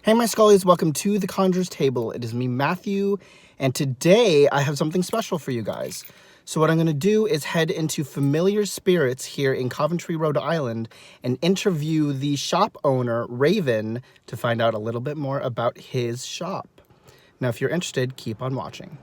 Hey my Skullies, welcome to the Conjurer's Table. It is me, Matthew, and today I have something special for you guys. So what I'm going to do is head into Familiar Spirits here in Coventry, Rhode Island, and interview the shop owner, Raven, to find out a little bit more about his shop. Now if you're interested, keep on watching.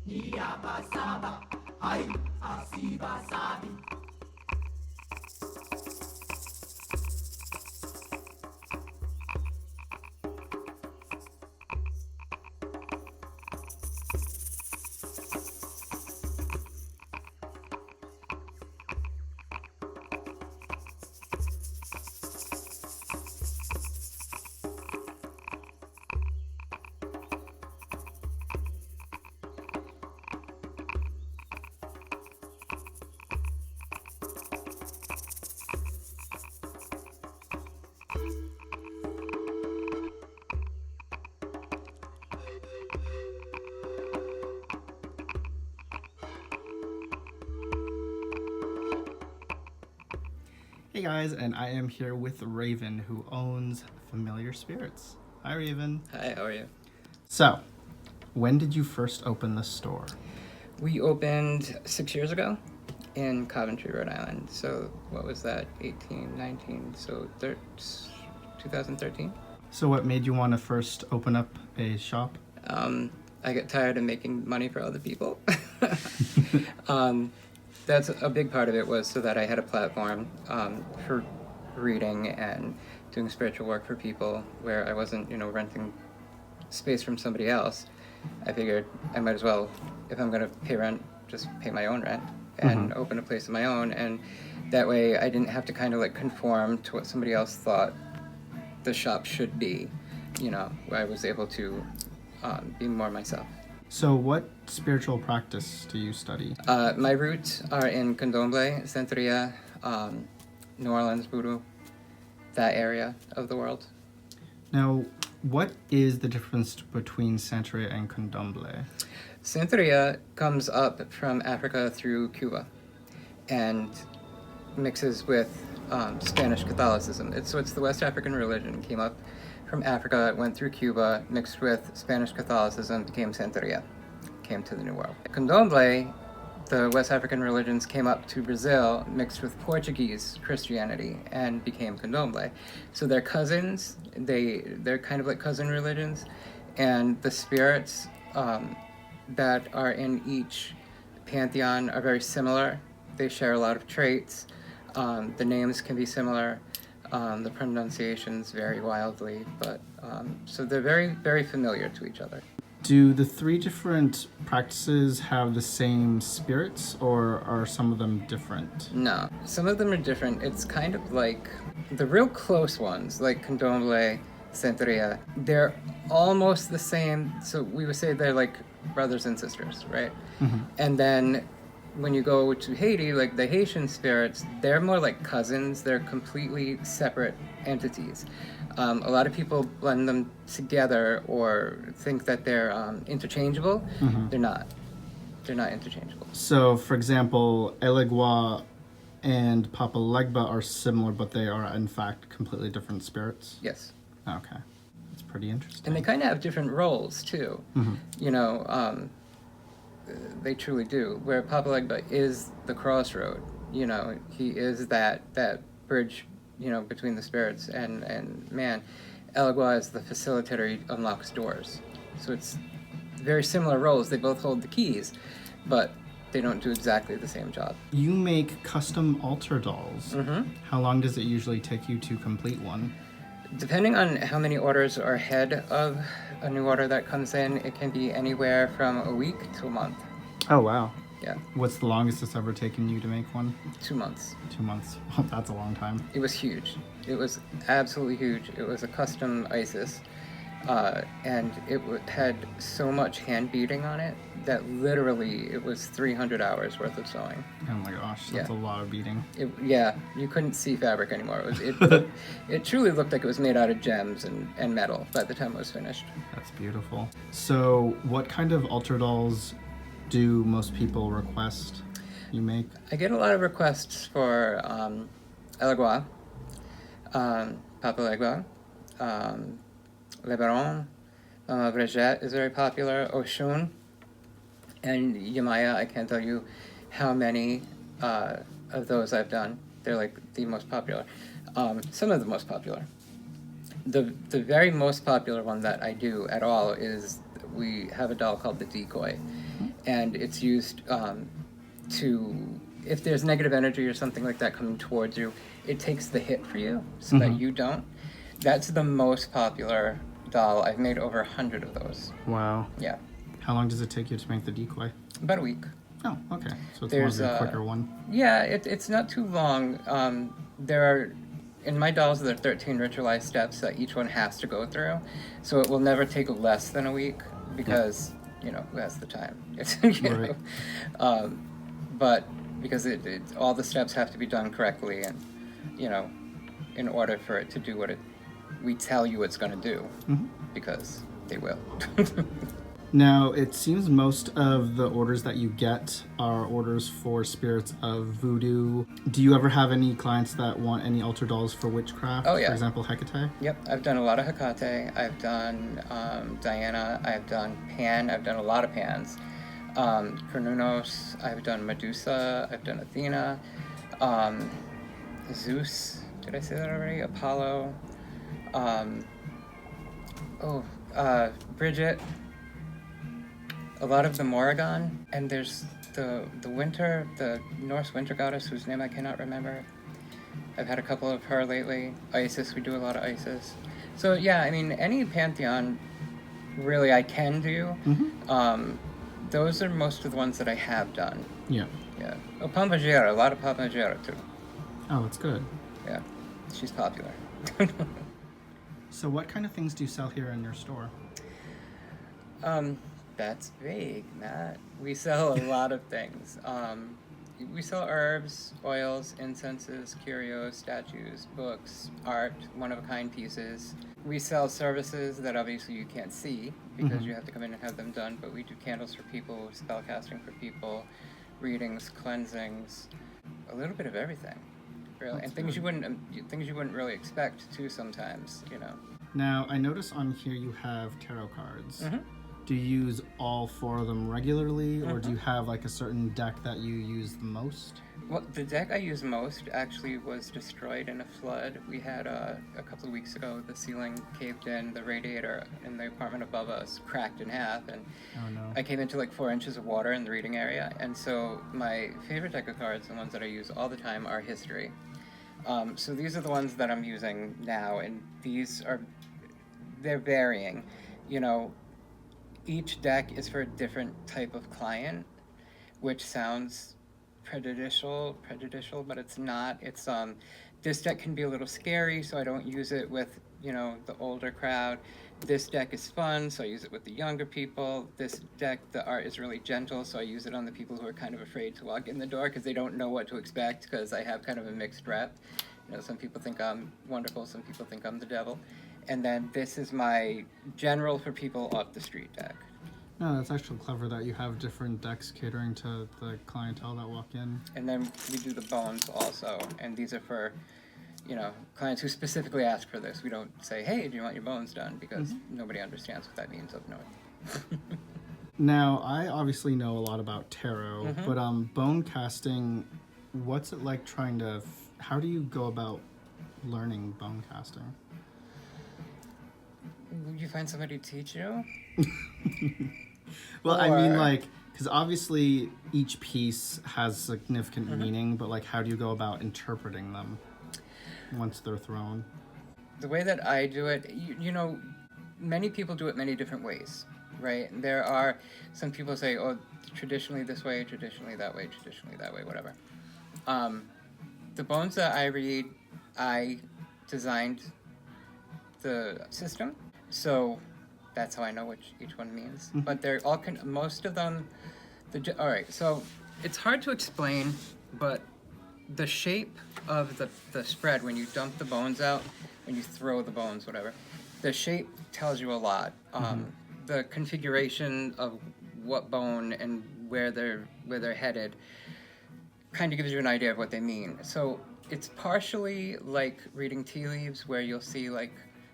Hey guys, and I am here with Raven, who owns Familiar Spirits. Hi Raven. Hi, how are you? So, when did you first open the store? We opened 6 years ago in Coventry, Rhode Island. So what was that? 18, 19, so 2013? So what made you want to first open up a shop? I get tired of making money for other people. That's a big part of it, was so that I had a platform for reading and doing spiritual work for people where I wasn't, renting space from somebody else. I figured I might as well, if I'm going to pay rent, just pay my own rent and open a place of my own. And that way I didn't have to kind of like conform to what somebody else thought the shop should be. I was able to be more myself. So what spiritual practice do you study? My roots are in Candomble, Santería, New Orleans Voodoo, that area of the world. Now, what is the difference between Santería and Candomble? Santería comes up from Africa through Cuba and mixes with Spanish Catholicism. It's the West African religion. Came up from Africa, went through Cuba, mixed with Spanish Catholicism, became Santería, came to the New World. Candomble, the West African religions, came up to Brazil, mixed with Portuguese Christianity, and became Candomble. So they're cousins. They're kind of like cousin religions, and the spirits that are in each pantheon are very similar. They share a lot of traits. The names can be similar. The pronunciations vary wildly, but so they're very, very familiar to each other. Do the three different practices have the same spirits, or are some of them different? No, some of them are different. It's kind of like the real close ones, like Candomble, Santería, they're almost the same. So we would say they're like brothers and sisters, right? And then when you go to Haiti, like the Haitian spirits, they're more like cousins. They're completely separate entities. A lot of people blend them together or think that they're interchangeable. They're not. They're not interchangeable. So, for example, Elegua and Papa Legba are similar, but they are, in fact, completely different spirits? Yes. Okay. That's pretty interesting. And they kind of have different roles, too. They truly do. Where Papa Legba is the crossroad, he is that bridge, between the spirits and man. Elegua is the facilitator. He unlocks doors. So it's very similar roles. They both hold the keys, but they don't do exactly the same job. You make custom altar dolls. How long does it usually take you to complete one? Depending on how many orders are ahead of a new order that comes in, it can be anywhere from a week to a month. Oh, wow. Yeah. What's the longest it's ever taken you to make one? 2 months. 2 months. Well, that's a long time. It was huge. It was absolutely huge. It was a custom Isis, and it had so much hand beating on it that literally it was 300 hours worth of sewing. Oh my gosh, that's a lot of beating. You couldn't see fabric anymore. It truly looked like it was made out of gems and metal by the time it was finished. That's beautiful. So what kind of altar dolls do most people request you make? I get a lot of requests for Elegua, Papa Legba, Le Baron, Mama Brigitte is very popular, Oshun, and Yamaya. I can't tell you how many of those I've done. They're like the most popular. Some of the most popular. The very most popular one that I do at all is we have a doll called the Decoy. and it's used to, if there's negative energy or something like that coming towards you, it takes the hit for you so that you don't. That's the most popular doll. I've made over 100 of those. Wow. Yeah. How long does it take you to make the decoy? About a week. Oh, okay. So it's There's more of a quicker one. Yeah, it's not too long. There are, in my dolls, there are 13 ritualized steps that each one has to go through. So it will never take less than a week because, you know, who has the time? You know? But because all the steps have to be done correctly and, you know, in order for it to do what we tell you it's going to do, because they will. Now, it seems most of the orders that you get are orders for spirits of voodoo. Do you ever have any clients that want any altar dolls for witchcraft? Oh, yeah. For example, Hecate? Yep, I've done a lot of Hecate. I've done Diana. I've done Pan. I've done a lot of Pans. Cernunnos. I've done Medusa. I've done Athena. Zeus. Did I say that already? Apollo. Bridget. A lot of the Morrigan, and there's the winter, the Norse winter goddess whose name I cannot remember. I've had a couple of her lately. Isis, we do a lot of Isis. So yeah, I mean, any pantheon really I can do. Those are most of the ones that I have done. Yeah. Yeah. Oh, Pombagira, a lot of Pombagira too. Oh, that's good. Yeah, she's popular. So what kind of things do you sell here in your store? That's vague, Matt. We sell a lot of things. We sell herbs, oils, incenses, curios, statues, books, art, one-of-a-kind pieces. We sell services that obviously you can't see because you have to come in and have them done, but we do candles for people, spell casting for people, readings, cleansings, a little bit of everything, really. That's and things you wouldn't really expect too sometimes, you know. Now, I notice on here you have tarot cards. Do you use all 4 of them regularly, or do you have like a certain deck that you use the most? Well, the deck I use most actually was destroyed in a flood. We had a couple of weeks ago, the ceiling caved in, the radiator in the apartment above us cracked in half, and I came into like 4 inches of water in the reading area. And so my favorite deck of cards, the ones that I use all the time, are history. So these are the ones that I'm using now, and they're varying. You know, each deck is for a different type of client, which sounds prejudicial, but it's not. It's this deck can be a little scary, so I don't use it with, you know, the older crowd. This deck is fun, so I use it with the younger people. This deck, the art is really gentle, so I use it on the people who are kind of afraid to walk in the door because they don't know what to expect, because I have kind of a mixed rep. You know, some people think I'm wonderful, some people think I'm the devil. And then this is my general for people off the street deck. No, that's actually clever that you have different decks catering to the clientele that walk in. And then we do the bones also, and these are for, you know, clients who specifically ask for this. We don't say, hey, do you want your bones done? Because nobody understands what that means up north. Now, I obviously know a lot about tarot, but bone casting, what's it like trying to, how do you go about learning bone casting? You find somebody to teach you? Well, I mean, like, because obviously each piece has significant meaning, but like, how do you go about interpreting them once they're thrown? The way that I do it, you know, many people do it many different ways, right? There are some people say, oh, traditionally this way, traditionally that way, traditionally that way, whatever. The bones that I read, I designed the system, so that's how I know which each one means. But they're all most of them. All right, so it's hard to explain, but the shape of the spread when you dump the bones out, when you throw the bones, whatever, the shape tells you a lot. The configuration of what bone and where they're headed kind of gives you an idea of what they mean. So it's partially like reading tea leaves, where you'll see like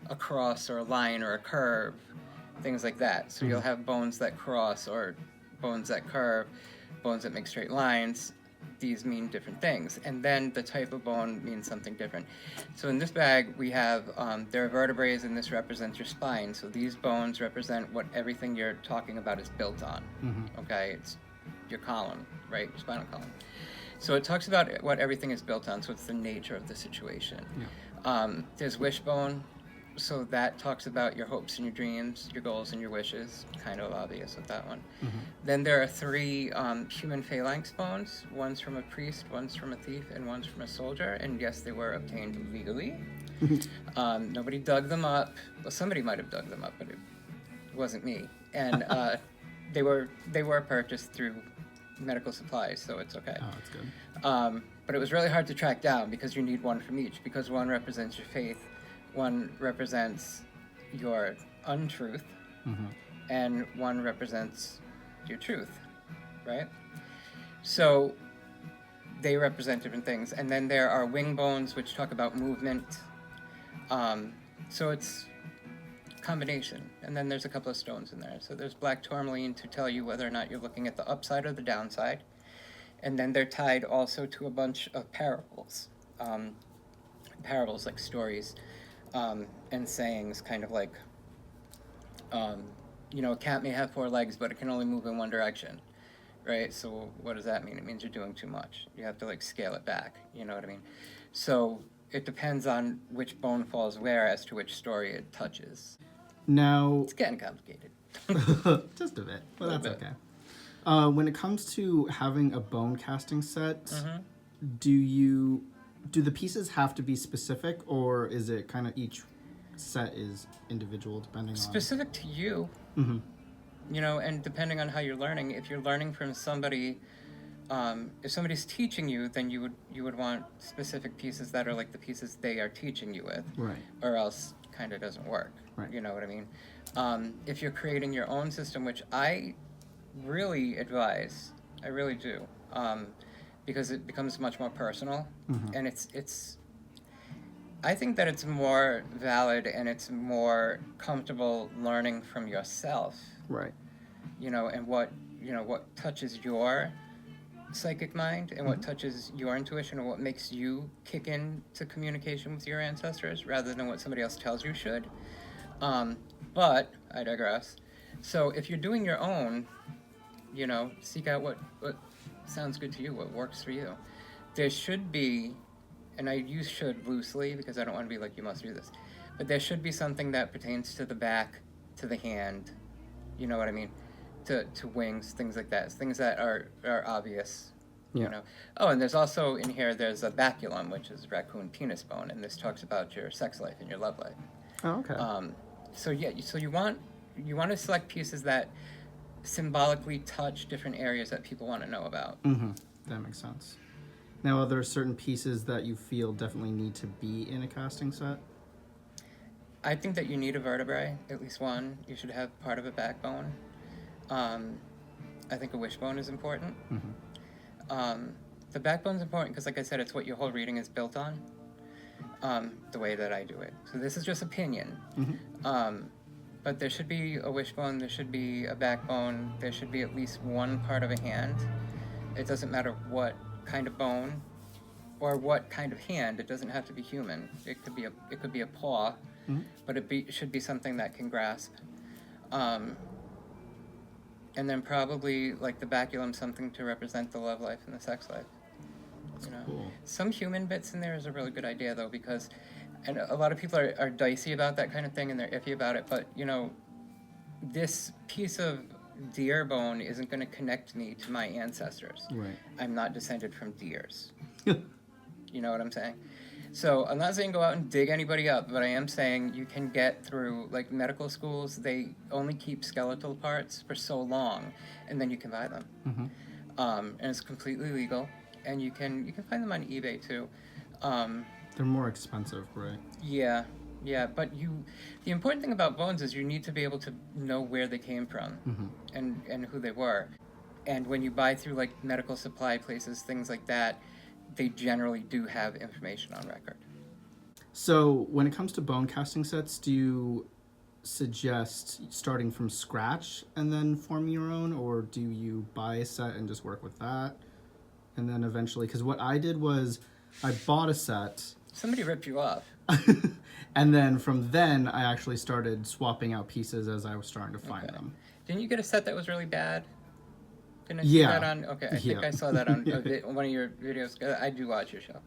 a cross or a line or a curve, things like that. So you'll have bones that cross or bones that curve, bones that make straight lines. these mean different things, and then the type of bone means something different. So in this bag we have there are vertebrae, and this represents your spine. So these bones represent what everything you're talking about is built on. Okay, it's your column, right? Your spinal column. So it talks about what everything is built on. So it's the nature of the situation. There's wishbone. So that talks about your hopes and your dreams, your goals and your wishes. Kind of obvious with that one. Then there are 3 human phalanx bones. One's from a priest, one's from a thief, and one's from a soldier. And yes, they were obtained legally. Nobody dug them up. Well, somebody might have dug them up, but it wasn't me. And they were purchased through medical supplies, so it's okay. Oh, that's good. But it was really hard to track down because you need one from each, because one represents your faith, one represents your untruth, and one represents your truth, right? So they represent different things. And then there are wing bones, which talk about movement. So it's combination. And then there's a couple of stones in there. So there's black tourmaline to tell you whether or not you're looking at the upside or the downside. And then they're tied also to a bunch of parables. Parables like stories and sayings, kind of like, a cat may have 4 legs, but it can only move in one direction, right? So what does that mean? It means you're doing too much. You have to scale it back, you know what I mean? So it depends on which bone falls where as to which story it touches. Now, It's getting complicated. just a bit, but that's okay. When it comes to having a bone casting set, do the pieces have to be specific, or is it kind of each set is individual depending on specific to you? And depending on how you're learning. If you're learning from somebody, if somebody's teaching you, then you would want specific pieces that are like the pieces they are teaching you with, right? Or else kind of doesn't work. Right. You know what I mean? If you're creating your own system, which I really advise, I really do, because it becomes much more personal, and it's. I think that it's more valid and it's more comfortable learning from yourself. Right. And what touches your psychic mind and what touches your intuition and what makes you kick into communication with your ancestors rather than what somebody else tells you should. But I digress. So if you're doing your own, seek out what sounds good to you, what works for you. There should be, and I use should loosely because I don't want to be like, you must do this, but there should be something that pertains to the back, to the hand, you know what I mean? To wings, things like that, things that are obvious, Oh, and there's also in here, there's a baculum, which is raccoon penis bone, and this talks about your sex life and your love life. Oh, okay. So you want to select pieces that symbolically touch different areas that people want to know about. That makes sense. Now, are there certain pieces that you feel definitely need to be in a casting set? I think that you need a vertebrae, at least one. You should have part of a backbone. I think a wishbone is important. The backbone's important because, like I said, it's what your whole reading is built on, the way that I do it. So this is just opinion. But there should be a wishbone, there should be a backbone, there should be at least one part of a hand. It doesn't matter what kind of bone or what kind of hand. It doesn't have to be human. It could be a paw, but it should be something that can grasp. And then probably like the baculum, something to represent the love life and the sex life. Cool. Some human bits in there is a really good idea though, because and a lot of people are dicey about that kind of thing and they're iffy about it, but this piece of deer bone isn't going to connect me to my ancestors. Right. I'm not descended from deers. You know what I'm saying? So I'm not saying go out and dig anybody up, but I am saying you can get through, like medical schools, they only keep skeletal parts for so long, and then you can buy them. And it's completely legal, and you can find them on eBay too. They're more expensive, right? Yeah, but the important thing about bones is you need to be able to know where they came from and who they were. And when you buy through like medical supply places, things like that, they generally do have information on record. So when it comes to bone casting sets, do you suggest starting from scratch and then forming your own, or do you buy a set and just work with that? And then eventually, because what I did was I bought a set. Somebody ripped you off. And then from then, I actually started swapping out pieces as I was starting to find them. Didn't you get a set that was really bad? Didn't I Yeah. see that on? Okay, I think I saw that on one of your videos. I do watch your show.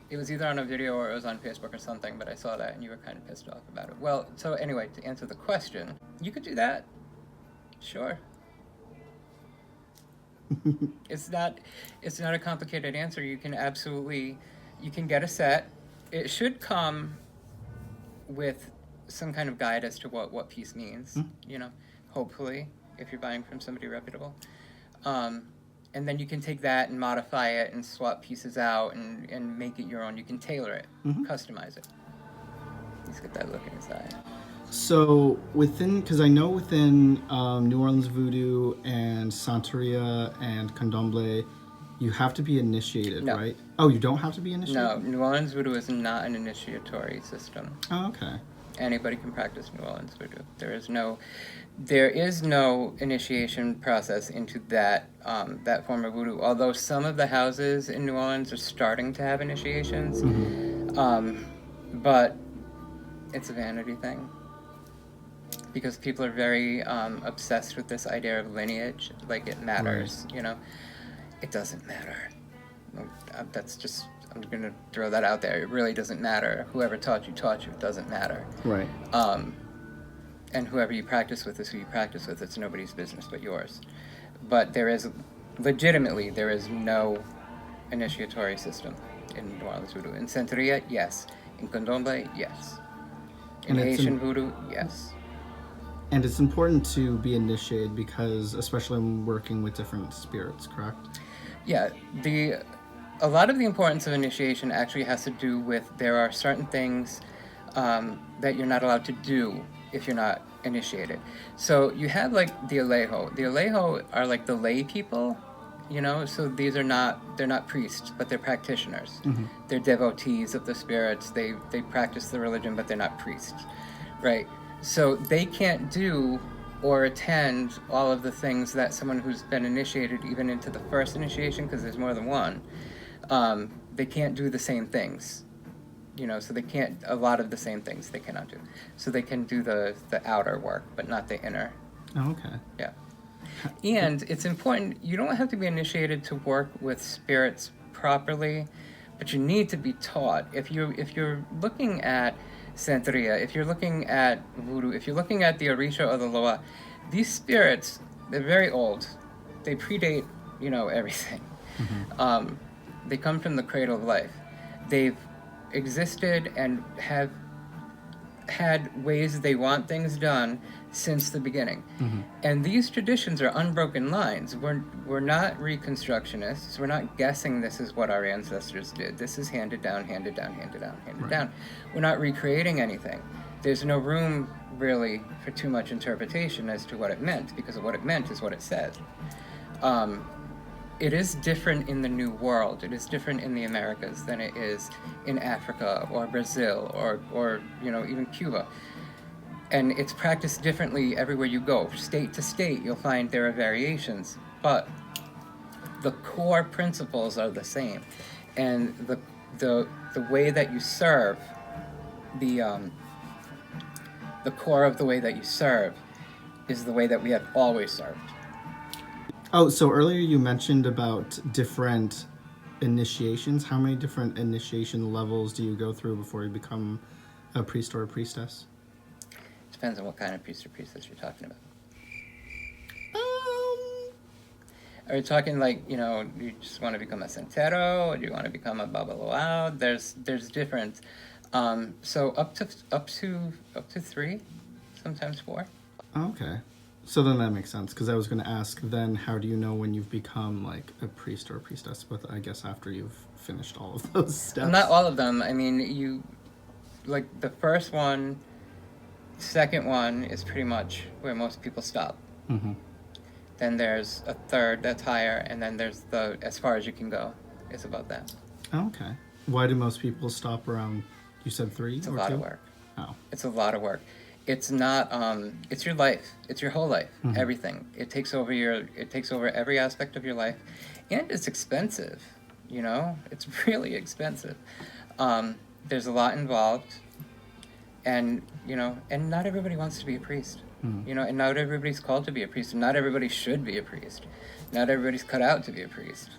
It was either on a video or it was on Facebook or something, but I saw that and you were kind of pissed off about it. Well, so anyway, to answer the question, you could do that. Sure. It's not a complicated answer. You can get a set. It should come with some kind of guide as to what piece means, hopefully, if you're buying from somebody reputable. And then you can take that and modify it and swap pieces out and make it your own. You can tailor it, customize it. He's got that look in his eye. So because I know within New Orleans Voodoo and Santería and Candomble, you have to be initiated, No. right? Oh, you don't have to be initiated? No, New Orleans Voodoo is not an initiatory system. Oh, okay. Anybody can practice New Orleans Voodoo. There is no initiation process into that form of voodoo. Although some of the houses in New Orleans are starting to have initiations, but it's a vanity thing because people are very obsessed with this idea of lineage. Like it matters, It doesn't matter. I'm going to throw that out there. It really doesn't matter. Whoever taught you. It doesn't matter. Right. And whoever you practice with is who you practice with. It's nobody's business but yours. But there is no initiatory system in New Orleans Voodoo. In Santería, yes. In Candomble, yes. In Haitian Voodoo, yes. And it's important to be initiated because, especially when working with different spirits, correct? Yeah, a lot of the importance of initiation actually has to do with there are certain things that you're not allowed to do if you're not initiated. So you have like the Alejo. The Alejo are like the lay people, so they're not priests, but they're practitioners. They're devotees of the spirits. They practice the religion, but they're not priests, right? So they can't do or attend all of the things that someone who's been initiated even into the first initiation, because there's more than one, they can't do the same things, so they can't, a lot of the same things they cannot do. So they can do the outer work, but not the inner. Oh, okay. Yeah. And it's important, you don't have to be initiated to work with spirits properly, but you need to be taught. If you're looking at Santería, if you're looking at Voodoo, if you're looking at the Orisha or the Loa, these spirits, they're very old. They predate, everything. They come from the cradle of life. They've existed and have had ways they want things done since the beginning. And these traditions are unbroken lines. We're not reconstructionists. We're not guessing this is what our ancestors did. This is handed down, handed down, handed down, handed down. We're not recreating anything. There's no room, really, for too much interpretation as to what it meant, because what it meant is what it said. It is different in the New World. It is different in the Americas than it is in Africa or Brazil or even Cuba. And it's practiced differently everywhere you go. State to state, you'll find there are variations, but the core principles are the same. And the way that you serve, the core of the way that you serve is the way that we have always served. Oh, so earlier you mentioned about different initiations. How many different initiation levels do you go through before you become a priest or a priestess? Depends on what kind of priest or priestess you're talking about. Are you talking like, you just want to become a Santero, or do you want to become a Babalaoao? There's different. So up to 3, sometimes 4. Okay. So then that makes sense, because I was going to ask then, how do you know when you've become like a priest or a priestess? But I guess after you've finished all of those steps. Not all of them. I mean, like the first one, second one is pretty much where most people stop. Then there's a third that's higher, and then there's the as far as you can go is about that. Okay. Why do most people stop around, you said 3 It's a or lot 2? of work. Oh. It's a lot of work. it's not it's your life, it's your whole life, everything. It takes over every aspect of your life, and it's expensive, you know. It's really expensive. There's a lot involved, and you know, and not everybody wants to be a priest, you know, and not everybody's called to be a priest, and not everybody should be a priest. Not everybody's cut out to be a priest.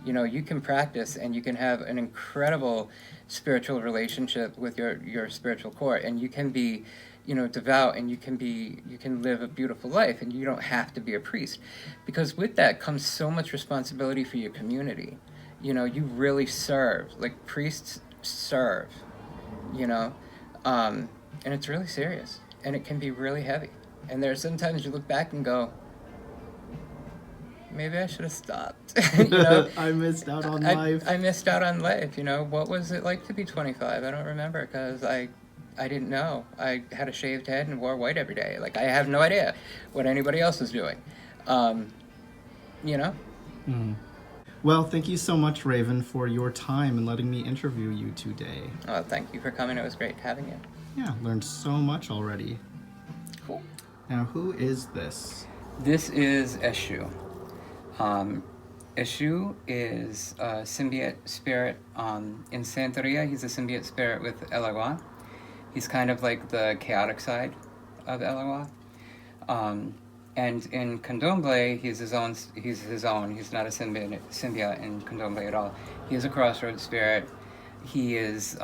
You know, you can practice and you can have an incredible spiritual relationship with your spiritual core, and you can be, you know, devout, and you can live a beautiful life, and you don't have to be a priest, because with that comes so much responsibility for your community. You know, you really serve, like priests serve, you know, and it's really serious, and it can be really heavy, and there's sometimes you look back and go, maybe I should have stopped. You know, I missed out on life. I missed out on life. You know, what was it like to be 25? I don't remember, because I didn't know. I had a shaved head and wore white every day. Like, I have no idea what anybody else is doing. You know. Well, thank you so much, Raven, for your time and letting me interview you today. Oh, thank you for coming. It was great having you. Yeah, learned so much already. Cool. Now, who is this? This is Eshu. Eshu is a symbiote spirit. In Santería, he's a symbiote spirit with El Agua. He's kind of like the chaotic side of El Agua. And in Candomble, he's his own. He's not a symbiote in Candomble at all. He is a crossroads spirit. He is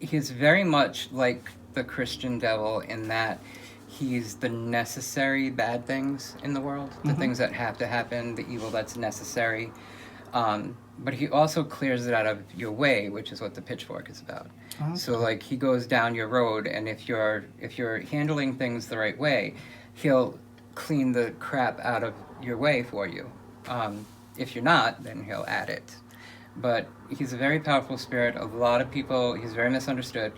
very much like the Christian devil in that he's the necessary bad things in the world, the things that have to happen, the evil that's necessary. But he also clears it out of your way, which is what the pitchfork is about. Okay. So like he goes down your road, and if you're handling things the right way, he'll clean the crap out of your way for you. If you're not, then he'll add it. But he's a very powerful spirit. A lot of people, he's very misunderstood.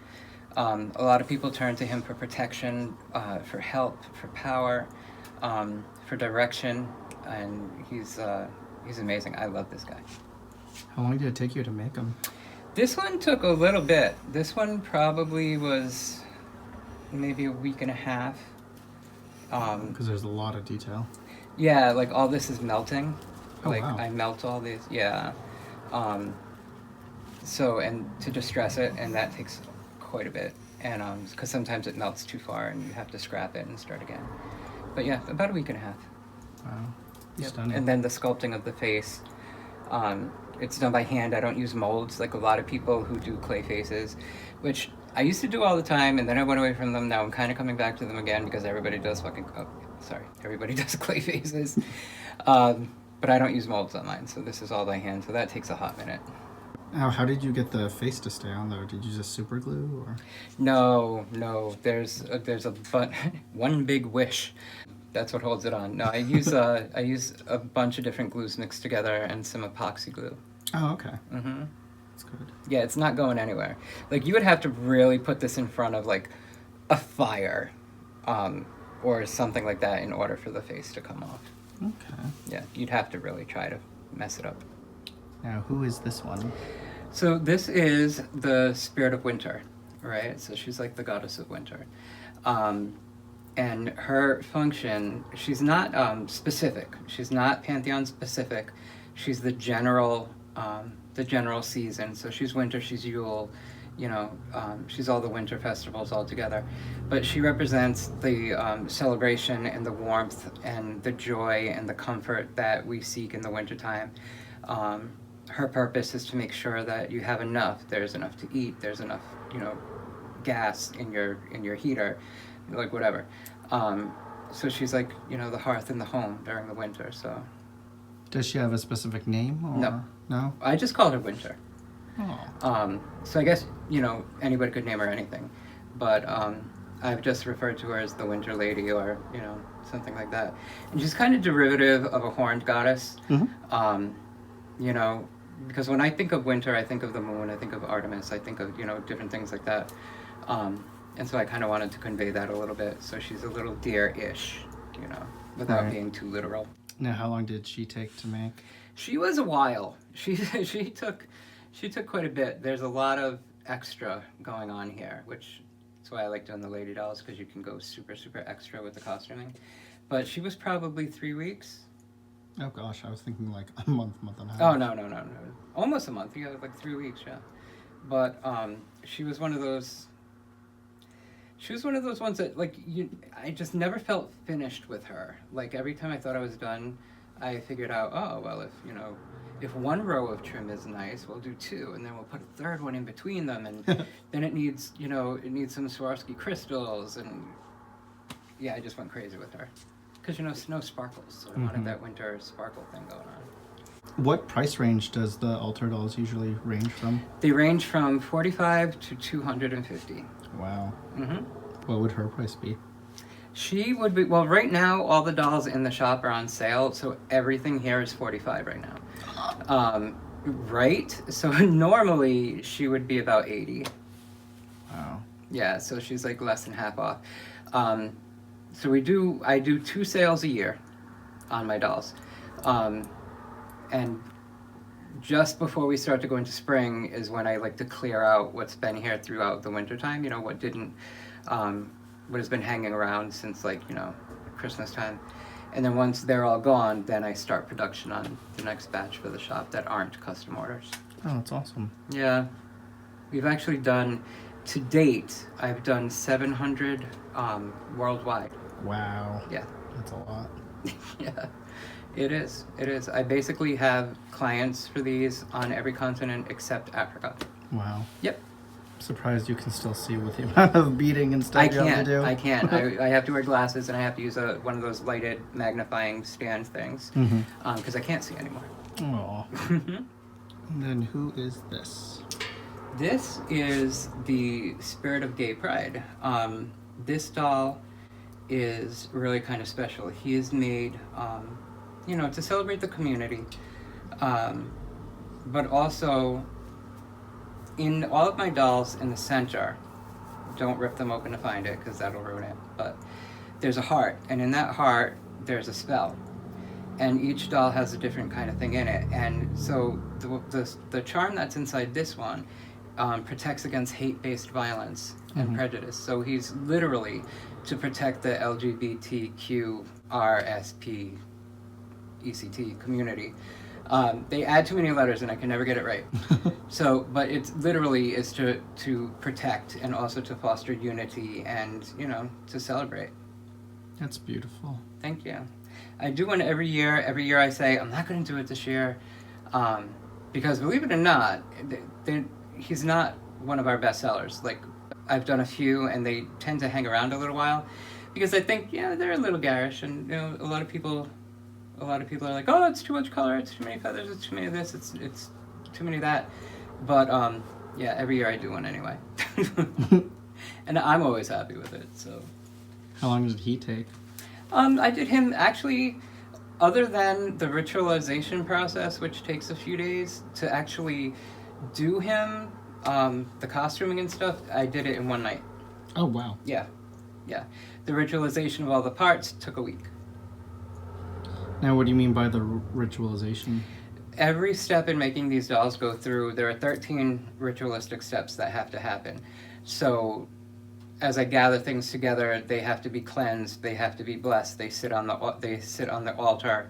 A lot of people turn to him for protection, for help, for power, for direction, and he's amazing. I love this guy. How long did it take you to make him? This one took a little bit. This one probably was maybe a week and a half. Because there's a lot of detail. Yeah, like all this is melting. Oh, like wow. I melt all these. Yeah. So, and to distress it, and that takes quite a bit, and because sometimes it melts too far and you have to scrap it and start again. But yeah, about a week and a half. Wow. Yep. Stunning. And then the sculpting of the face, it's done by hand. I don't use molds like a lot of people who do clay faces, which I used to do all the time, and then I went away from them. Now I'm kind of coming back to them again because everybody does everybody does clay faces. But I don't use molds on mine, so this is all by hand, so that takes a hot minute. Now, how did you get the face to stay on though? Did you just super glue or? No. There's one big wish. That's what holds it on. No, I use a bunch of different glues mixed together and some epoxy glue. Oh, okay. Mm-hmm. That's good. Yeah, it's not going anywhere. Like you would have to really put this in front of like a fire, or something like that in order for the face to come off. Okay. Yeah, you'd have to really try to mess it up. Now, who is this one? So this is the spirit of winter, right? So she's like the goddess of winter. And her function, she's not specific. She's not pantheon specific. She's the general season. So she's winter, she's Yule, you know, she's all the winter festivals all together. But she represents the celebration and the warmth and the joy and the comfort that we seek in the wintertime. Her purpose is to make sure that you have enough. There's enough to eat. There's enough, you know, gas in your heater, like whatever. So she's like, you know, the hearth in the home during the winter. So. Does she have a specific name? Or? No. No? I just called her Winter. Oh. So I guess, you know, anybody could name her anything, but I've just referred to her as the Winter Lady, or you know, something like that. And she's kind of derivative of a horned goddess. Mm-hmm. You know, because when I think of winter, I think of the moon, I think of Artemis, I think of, you know, different things like that. And so I kind of wanted to convey that a little bit. So she's a little deer-ish, you know, without being too literal. Now, how long did she take to make? She was a while. She took quite a bit. There's a lot of extra going on here, which That's why I like doing the lady dolls, because you can go super, super extra with the costuming. But she was probably 3 weeks. Oh gosh, I was thinking like a month and a half. Oh, no. Almost a month. Yeah, like 3 weeks, yeah. But she was one of those... She was one of those ones that, like, I just never felt finished with her. Like, every time I thought I was done, I figured out, oh, well, if one row of trim is nice, we'll do 2, and then we'll put a third one in between them, and then it needs some Swarovski crystals, and yeah, I just went crazy with her. Because, snow sparkles, so I wanted that winter sparkle thing going on. What price range does the altar dolls usually range from? They range from $45 to $250. Wow. Mm-hmm. What would her price be? She would be, well, right now, all the dolls in the shop are on sale, so everything here is $45 right now. Right? So normally, she would be about $80. Wow. Yeah, so she's like less than half off. So I do 2 sales a year on my dolls. And just before we start to go into spring is when I like to clear out what's been here throughout the wintertime, what has been hanging around since Christmas time. And then once they're all gone, then I start production on the next batch for the shop that aren't custom orders. Oh, that's awesome. Yeah. We've actually done, to date, I've done 700 worldwide. Wow. Yeah. That's a lot. Yeah. It is. I basically have clients for these on every continent except Africa. Wow. Yep. I'm surprised you can still see with the amount of beading and stuff you have to do. I can't. I have to wear glasses, and I have to use one of those lighted magnifying stand things because I can't see anymore. Aw. And then who is this? This is the Spirit of Gay Pride. This doll is really kind of special. He is made... to celebrate the community, but also in all of my dolls in the center, don't rip them open to find it because that'll ruin it, but there's a heart, and in that heart there's a spell, and each doll has a different kind of thing in it. And so the charm that's inside this one protects against hate-based violence and prejudice. So he's literally to protect the LGBTQRSP ECT community. They add too many letters and I can never get it right. But it literally is to protect and also to foster unity and, to celebrate. That's beautiful. Thank you. I do one every year. Every year I say, I'm not going to do it this year. Because believe it or not, he's not one of our best sellers. Like, I've done a few and they tend to hang around a little while because I think, they're a little garish, and, a lot of people are like, oh, it's too much color, it's too many feathers, it's too many of this, it's too many of that. But, every year I do one anyway. And I'm always happy with it, so. How long did he take? I did him, actually, other than the ritualization process, which takes a few days, to actually do him, the costuming and stuff, I did it in one night. Oh, wow. Yeah. The ritualization of all the parts took a week. Now, what do you mean by the ritualization? Every step in making these dolls go through, there are 13 ritualistic steps that have to happen. So, as I gather things together, they have to be cleansed, they have to be blessed, they sit on the altar,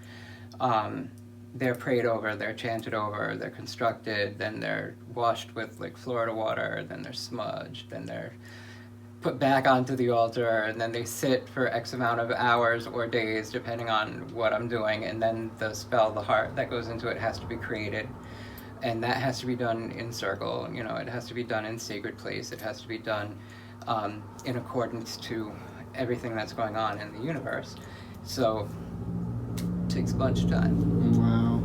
they're prayed over, they're chanted over, they're constructed, then they're washed with Florida water, then they're smudged, then they're put back onto the altar, and then they sit for X amount of hours or days, depending on what I'm doing, and then the spell, the heart that goes into it, has to be created, and that has to be done in circle. It has to be done in sacred place. It has to be done in accordance to everything that's going on in the universe. So it takes a bunch of time. Wow.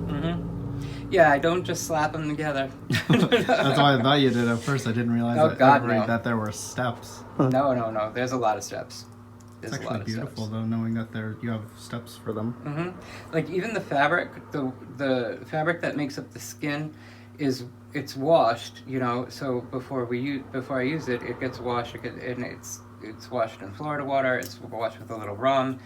Yeah, I don't just slap them together. That's why I thought you did at first. I didn't realize that there were steps. No. There's a lot of steps. It's actually beautiful, though, knowing that you have steps for them. Like, even the fabric, the fabric that makes up the skin, it's washed. So before I use it, it gets washed. And it's washed in Florida water. It's washed with a little rum.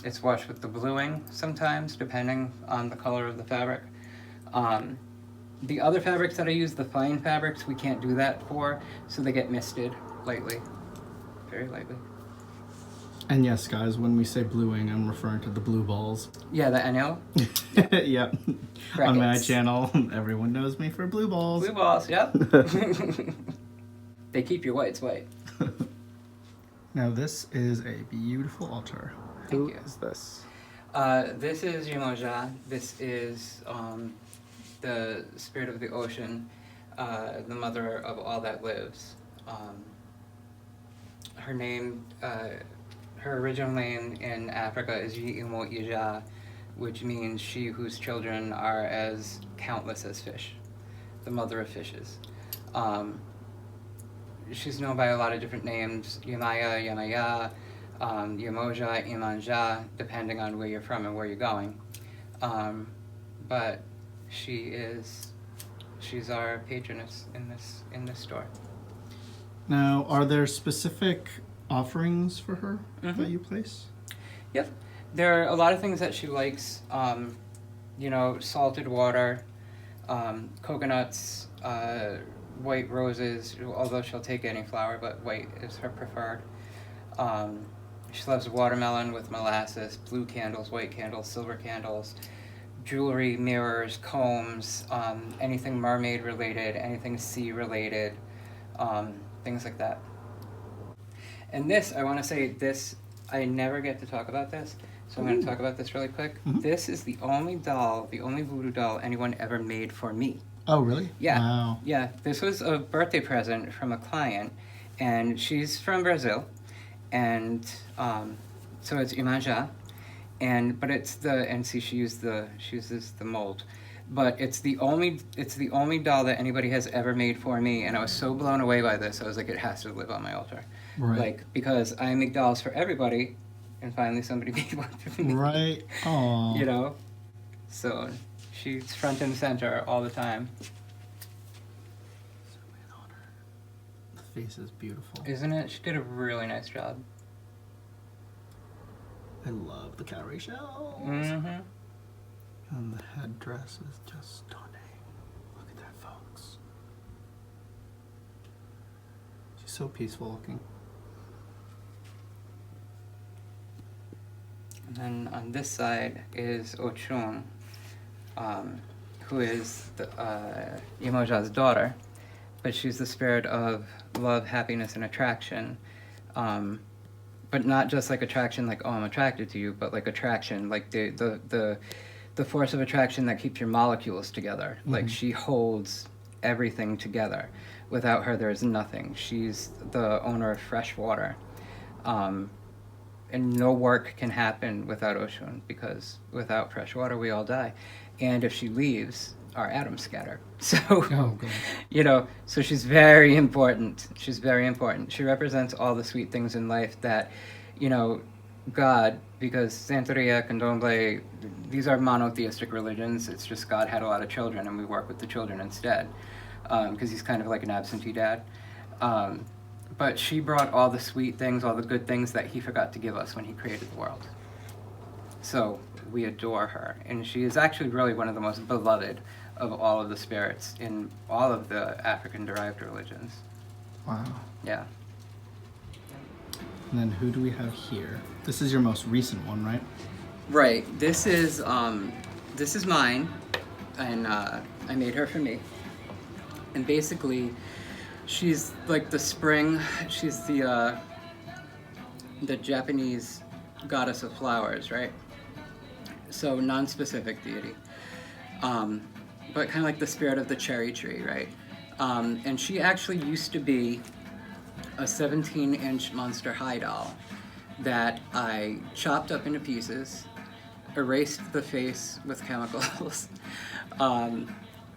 It's washed with the bluing sometimes, depending on the color of the fabric. The other fabrics that I use, the fine fabrics, we can't do that for, so they get misted. lightly, very lightly. And yes, guys, when we say bluing, I'm referring to the blue balls. Yeah, the NL. Yep. On my channel, everyone knows me for blue balls. Blue balls, yep. They keep your whites white. Now this is a beautiful altar. Who is this? This is Yemoja. This is the spirit of the ocean, the mother of all that lives. Her name, her original name in Africa is Yi'imo Ija, which means she whose children are as countless as fish, the mother of fishes. She's known by a lot of different names: Yemaya, Yemaya, Yemoja, Imanja, depending on where you're from and where you're going. But she's our patroness in this store. Now, are there specific offerings for her that you place? Yep. There are a lot of things that she likes. Salted water, coconuts, white roses, although she'll take any flower, but white is her preferred. She loves watermelon with molasses, blue candles, white candles, silver candles, jewelry, mirrors, combs, anything mermaid related, anything sea related, things like that. And this, I want to say this, I never get to talk about this, so I'm going to talk about this really quick. This is the only voodoo doll anyone ever made for me. Oh, really? Yeah. Wow. Yeah, this was a birthday present from a client, and she's from Brazil, and so it's Imanja, but it's she uses the mold, but it's the only doll that anybody has ever made for me, and I was so blown away by this. I was like, it has to live on my altar, right? Because I make dolls for everybody, and finally somebody made one for me, right? Oh, so she's front and center all the time. The face is beautiful, isn't it? She did a really nice job. I love the cowrie shells. Mm-hmm. And the headdress is just stunning. Look at that, folks. She's so peaceful looking. And then on this side is Ochun, who is Yemoja's daughter, but she's the spirit of love, happiness, and attraction. But not just like attraction, like, oh, I'm attracted to you, but like attraction, like the force of attraction that keeps your molecules together. Like, she holds everything together. Without her, there's nothing. She's the owner of fresh water. And no work can happen without Oshun, because without fresh water, we all die. And if she leaves, our atoms scatter. So, so she's very important. She's very important. She represents all the sweet things in life that, God, because Santería, Candomble, these are monotheistic religions. It's just God had a lot of children, and we work with the children instead, because he's kind of like an absentee dad. But she brought all the sweet things, all the good things that he forgot to give us when he created the world. So we adore her, and she is actually really one of the most beloved of all of the spirits in all of the African-derived religions. Wow. Yeah. And then who do we have here? This is your most recent one, right? Right. This is mine, and I made her for me. And basically, she's like the spring. She's the Japanese goddess of flowers, right? So non-specific deity. But kind of like the spirit of the cherry tree, right? And she actually used to be a 17-inch Monster High doll that I chopped up into pieces, erased the face with chemicals,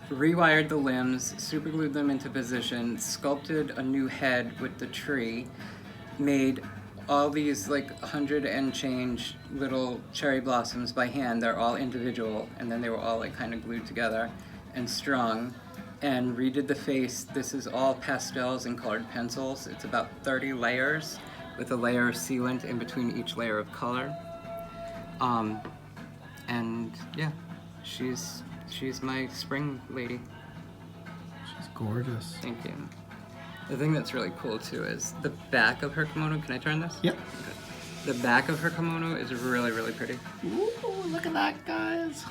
rewired the limbs, superglued them into position, sculpted a new head with the tree, made all these like 100 and change little cherry blossoms by hand. They're all individual, and then they were all like kind of glued together and strung, and redid the face. This is all pastels and colored pencils. It's about 30 layers with a layer of sealant in between each layer of color. And yeah, she's my spring lady. She's gorgeous. Thank you. The thing that's really cool too is the back of her kimono. Can I turn this? Yep. Okay. The back of her kimono is really, really pretty. Ooh, look at that, guys.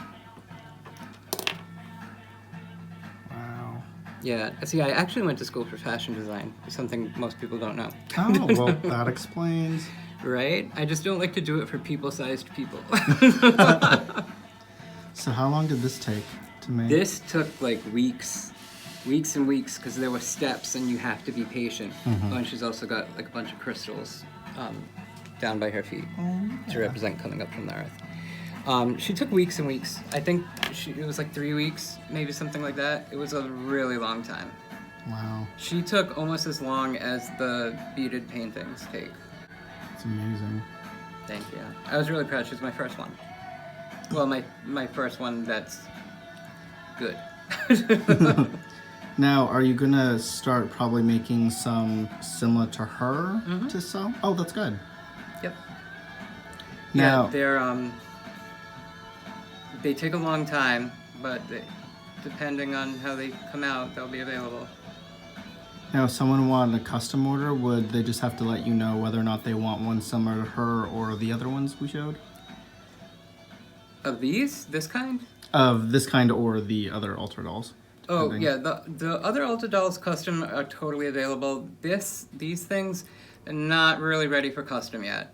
Wow. Yeah, see, I actually went to school for fashion design, something most people don't know. Oh, well, that explains. Right? I just don't like to do it for people-sized people. So how long did this take to make? This took like weeks and weeks, because there were steps and you have to be patient. Mm-hmm. Oh, and she's also got like a bunch of crystals down by her feet to represent coming up from the earth. She took weeks and weeks. I think it was like 3 weeks, maybe something like that. It was a really long time. Wow. She took almost as long as the beaded paintings take. It's amazing. Thank you. I was really proud. She was my first one. Well, my first one that's good. Now, are you gonna start probably making some similar to her to sell? Oh, that's good. Yep. Now, Yeah, they take a long time, but depending on how they come out, they'll be available. now, if someone wanted a custom order, would they just have to let you know whether or not they want one similar to her or the other ones we showed? Of these, this kind? Of this kind or the other altar dolls? Oh yeah, the other Alta dolls custom are totally available. These things are not really ready for custom yet.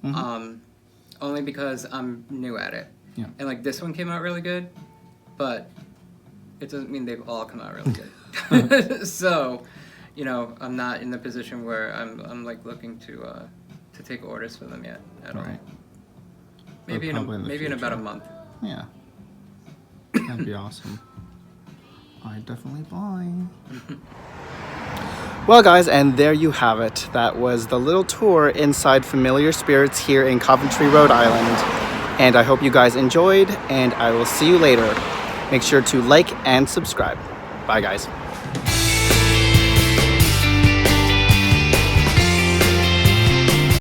Only because I'm new at it. Yeah. And like this one came out really good, but it doesn't mean they've all come out really good. So, you know, I'm not in the position where I'm like looking to take orders for them yet at all. Maybe in about a month. Yeah. That'd be awesome. I'd definitely buy. Well, guys, and there you have it. That was the little tour inside Familiar Spirits here in Coventry, Rhode Island. And I hope you guys enjoyed, and I will see you later. Make sure to like and subscribe. Bye, guys.